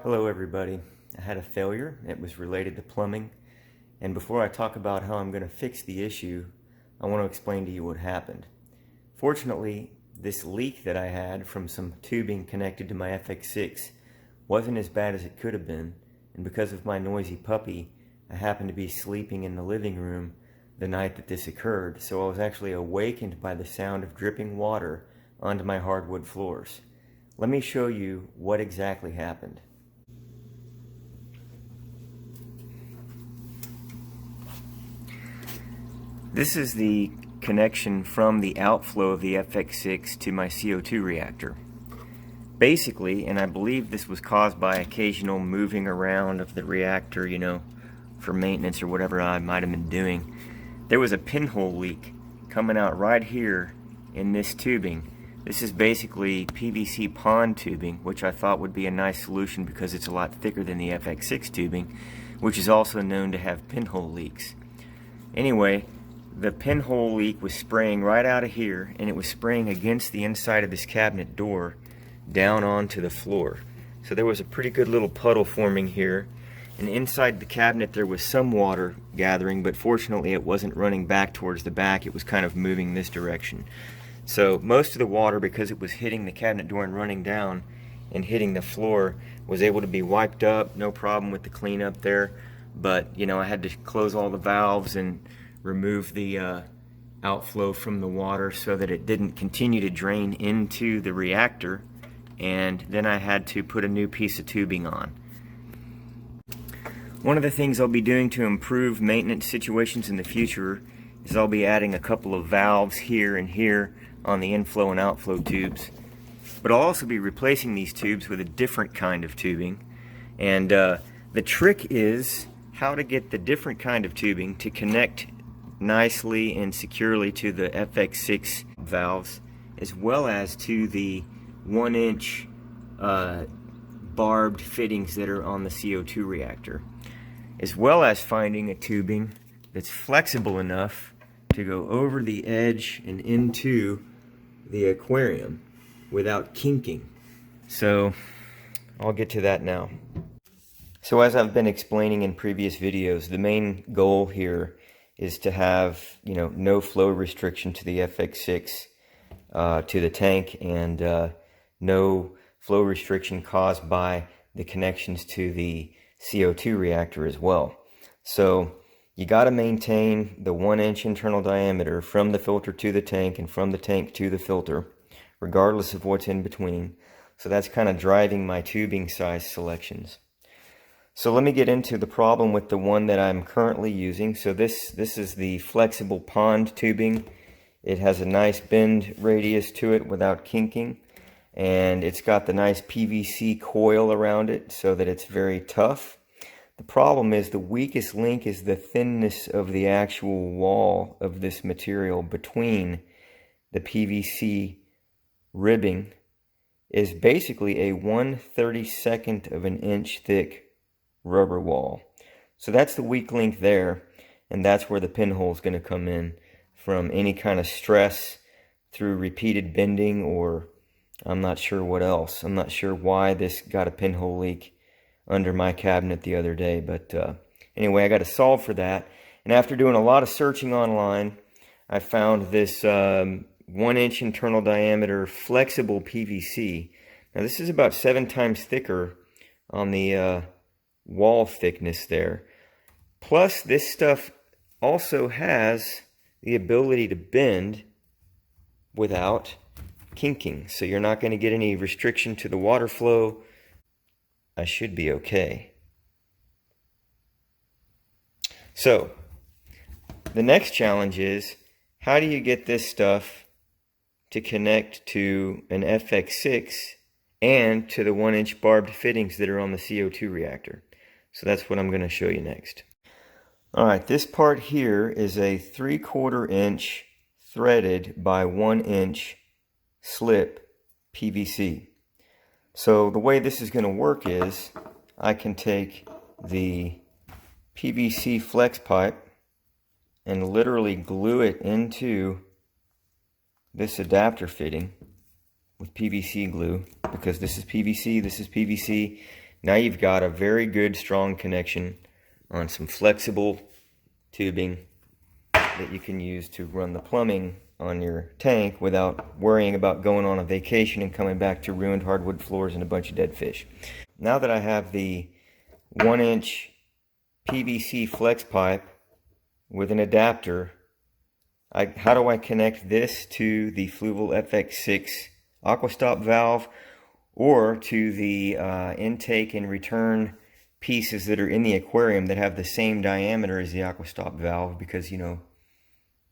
Hello everybody. I had a failure. It was related to plumbing. And before I talk about how I'm going to fix the issue, I want to explain to you what happened. Fortunately, this leak that I had from some tubing connected to my FX6 wasn't as bad as it could have been. And because of my noisy puppy, I happened to be sleeping in the living room the night that this occurred. So I was actually awakened by the sound of dripping water onto my hardwood floors. Let me show you what exactly happened. This is the connection from the outflow of the FX6 to my CO2 reactor. Basically, and I believe this was caused by occasional moving around of the reactor, for maintenance or whatever I might have been doing, there was a pinhole leak coming out right here in this tubing. This is basically PVC pond tubing, which I thought would be a nice solution because it's a lot thicker than the FX6 tubing, which is also known to have pinhole leaks. Anyway, the pinhole leak was spraying right out of here, and it was spraying against the inside of this cabinet door down onto the floor. So there was a pretty good little puddle forming here, and inside the cabinet there was some water gathering, but fortunately it wasn't running back towards the back, it was kind of moving this direction. So most of the water, because it was hitting the cabinet door and running down and hitting the floor, was able to be wiped up, no problem with the cleanup there. But I had to close all the valves and remove the outflow from the water so that it didn't continue to drain into the reactor, and then I had to put a new piece of tubing on. One of the things I'll be doing to improve maintenance situations in the future is I'll be adding a couple of valves here and here on the inflow and outflow tubes, but I'll also be replacing these tubes with a different kind of tubing. And the trick is how to get the different kind of tubing to connect nicely and securely to the FX6 valves, as well as to the 1-inch barbed fittings that are on the CO2 reactor, as well as finding a tubing that's flexible enough to go over the edge and into the aquarium without kinking. So I'll get to that now. So as I've been explaining in previous videos, the main goal here is to have no flow restriction to the FX6 to the tank, and no flow restriction caused by the connections to the CO2 reactor as well. So you got to maintain the 1-inch internal diameter from the filter to the tank and from the tank to the filter, regardless of what's in between. So that's kind of driving my tubing size selections. So let me get into the problem with the one that I'm currently using. So this is the flexible pond tubing. It has a nice bend radius to it without kinking, and it's got the nice PVC coil around it so that it's very tough. The problem is the weakest link is the thinness of the actual wall of this material between the PVC ribbing. Is basically a 1/32 of an inch thick rubber wall. So that's the weak link there, and that's where the pinhole is going to come in from any kind of stress through repeated bending, or I'm not sure what else. I'm not sure why this got a pinhole leak under my cabinet the other day, but anyway, I got to solve for that. And after doing a lot of searching online, I found this 1-inch internal diameter flexible PVC. Now this is about 7 times thicker on the wall thickness there. Plus this stuff also has the ability to bend without kinking, so you're not going to get any restriction to the water flow. I should be okay. So the next challenge is, how do you get this stuff to connect to an FX6 and to the 1-inch barbed fittings that are on the CO2 reactor? So that's what I'm going to show you next. Alright, this part here is a 3/4 inch threaded by 1 inch slip PVC. So the way this is going to work is I can take the PVC flex pipe and literally glue it into this adapter fitting with PVC glue, because this is PVC, Now you've got a very good strong connection on some flexible tubing that you can use to run the plumbing on your tank without worrying about going on a vacation and coming back to ruined hardwood floors and a bunch of dead fish. Now that I have the 1-inch PVC flex pipe with an adapter, how do I connect this to the Fluval FX6 aquastop valve or to the intake and return pieces that are in the aquarium that have the same diameter as the aquastop valve, because you know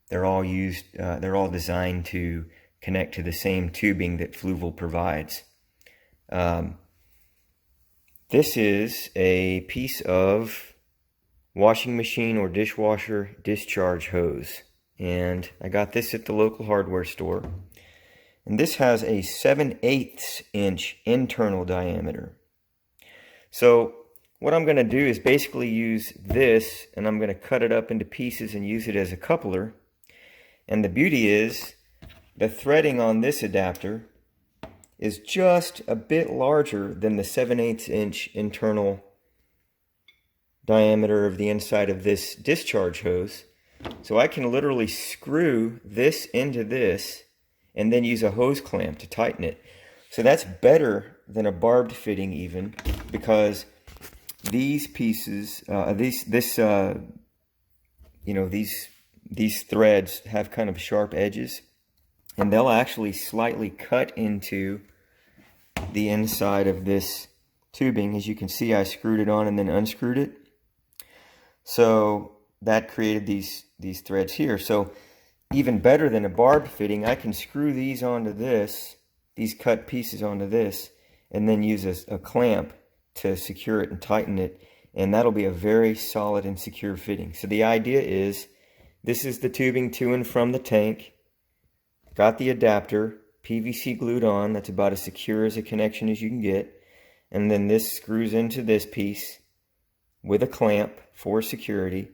they're all designed to connect to the same tubing that Fluval provides. This is a piece of washing machine or dishwasher discharge hose, and I got this at the local hardware store. And this has a 7/8 inch internal diameter. So what I'm going to do is basically use this, and I'm going to cut it up into pieces and use it as a coupler. And the beauty is the threading on this adapter is just a bit larger than the 7/8 inch internal diameter of the inside of this discharge hose. So I can literally screw this into this and then use a hose clamp to tighten it. So that's better than a barbed fitting even, because these pieces, these threads have kind of sharp edges, and they'll actually slightly cut into the inside of this tubing. As you can see, I screwed it on and then unscrewed it. So that created these threads here. So even better than a barbed fitting, I can screw these onto this, these cut pieces onto this, and then use a clamp to secure it and tighten it, and that'll be a very solid and secure fitting. So the idea is, this is the tubing to and from the tank, got the adapter, PVC glued on, that's about as secure as a connection as you can get, and then this screws into this piece with a clamp for security,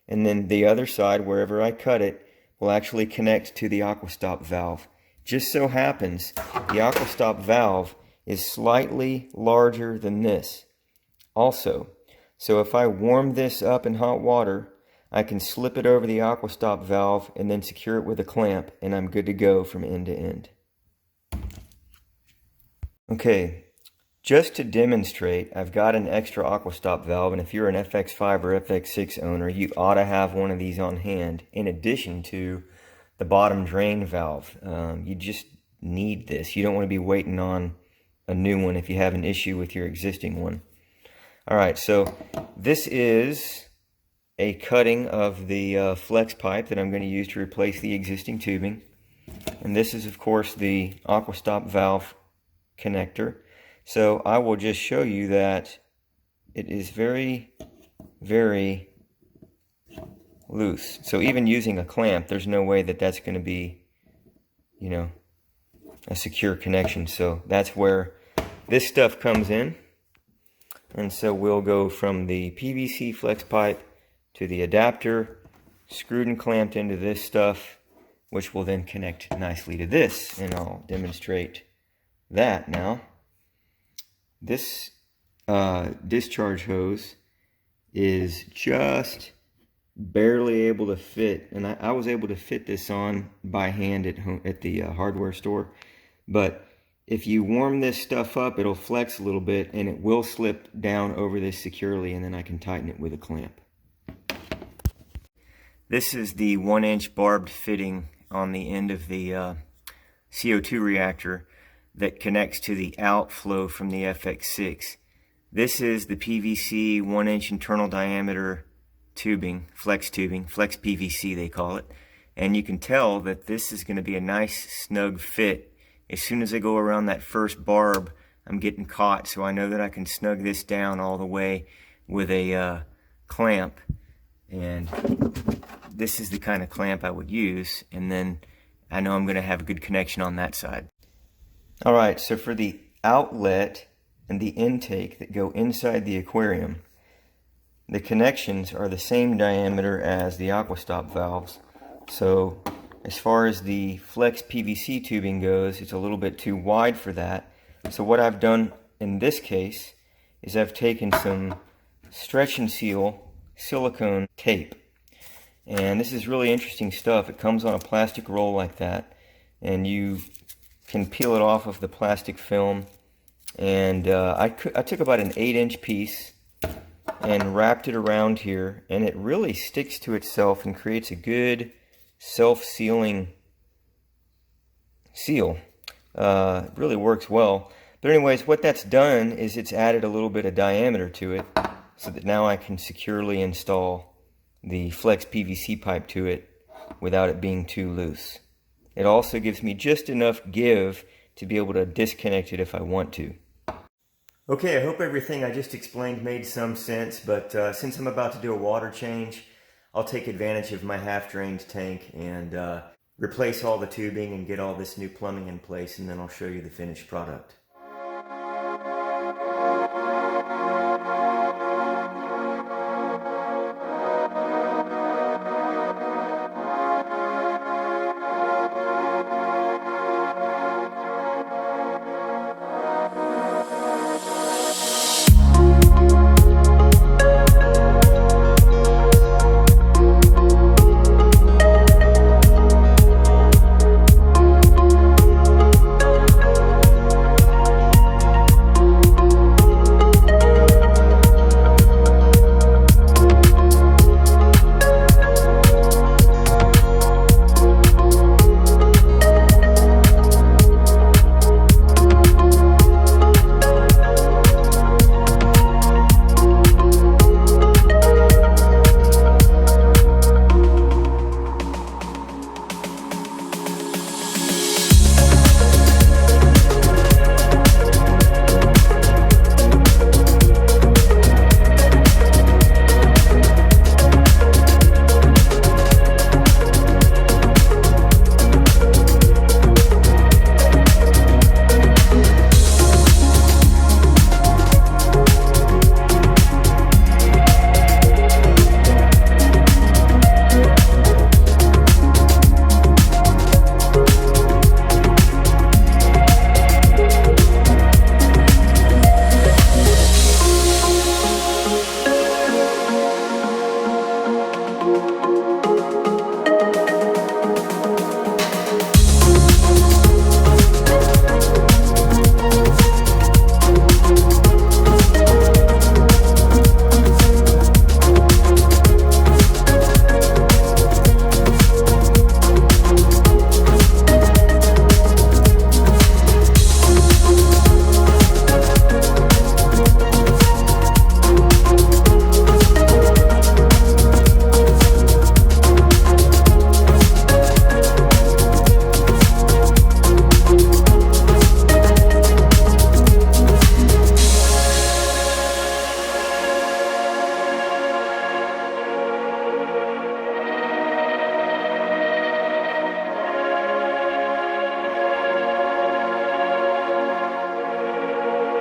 and then the other side, wherever I cut it, will actually connect to the aquastop valve. Just so happens the aquastop valve is slightly larger than this also. So if I warm this up in hot water, I can slip it over the aquastop valve and then secure it with a clamp, and I'm good to go from end to end. Okay, just to demonstrate, I've got an extra aquastop valve, and if you're an FX5 or FX6 owner, you ought to have one of these on hand in addition to the bottom drain valve. You just need this. You don't want to be waiting on a new one if you have an issue with your existing one. Alright, so this is a cutting of the flex pipe that I'm going to use to replace the existing tubing. And this is, of course, the aquastop valve connector. So I will just show you that it is very, very loose. So even using a clamp, there's no way that that's going to be, you know, a secure connection. So that's where this stuff comes in. And so we'll go from the PVC flex pipe to the adapter, screwed and clamped into this stuff, which will then connect nicely to this. And I'll demonstrate that now. This discharge hose is just barely able to fit, and I was able to fit this on by hand at the hardware store. But if you warm this stuff up, it'll flex a little bit, and it will slip down over this securely, and then I can tighten it with a clamp. This is the 1-inch barbed fitting on the end of the CO2 reactor that connects to the outflow from the FX6. This is the PVC 1-inch internal diameter tubing, flex PVC they call it. And you can tell that this is going to be a nice snug fit. As soon as I go around that first barb, I'm getting caught, so I know that I can snug this down all the way with a clamp. And this is the kind of clamp I would use, and then I know I'm going to have a good connection on that side. Alright, so for the outlet and the intake that go inside the aquarium, the connections are the same diameter as the aquastop valves. So as far as the flex PVC tubing goes, it's a little bit too wide for that. So what I've done in this case is I've taken some stretch and seal silicone tape. And this is really interesting stuff. It comes on a plastic roll like that, and you can peel it off of the plastic film. And I took about an 8-inch piece and wrapped it around here, and it really sticks to itself and creates a good self-sealing seal. It really works well. But anyways, what that's done is it's added a little bit of diameter to it, so that now I can securely install the Flex PVC pipe to it without it being too loose. It also gives me just enough give to be able to disconnect it if I want to. Okay, I hope everything I just explained made some sense, but since I'm about to do a water change, I'll take advantage of my half-drained tank and replace all the tubing and get all this new plumbing in place, and then I'll show you the finished product.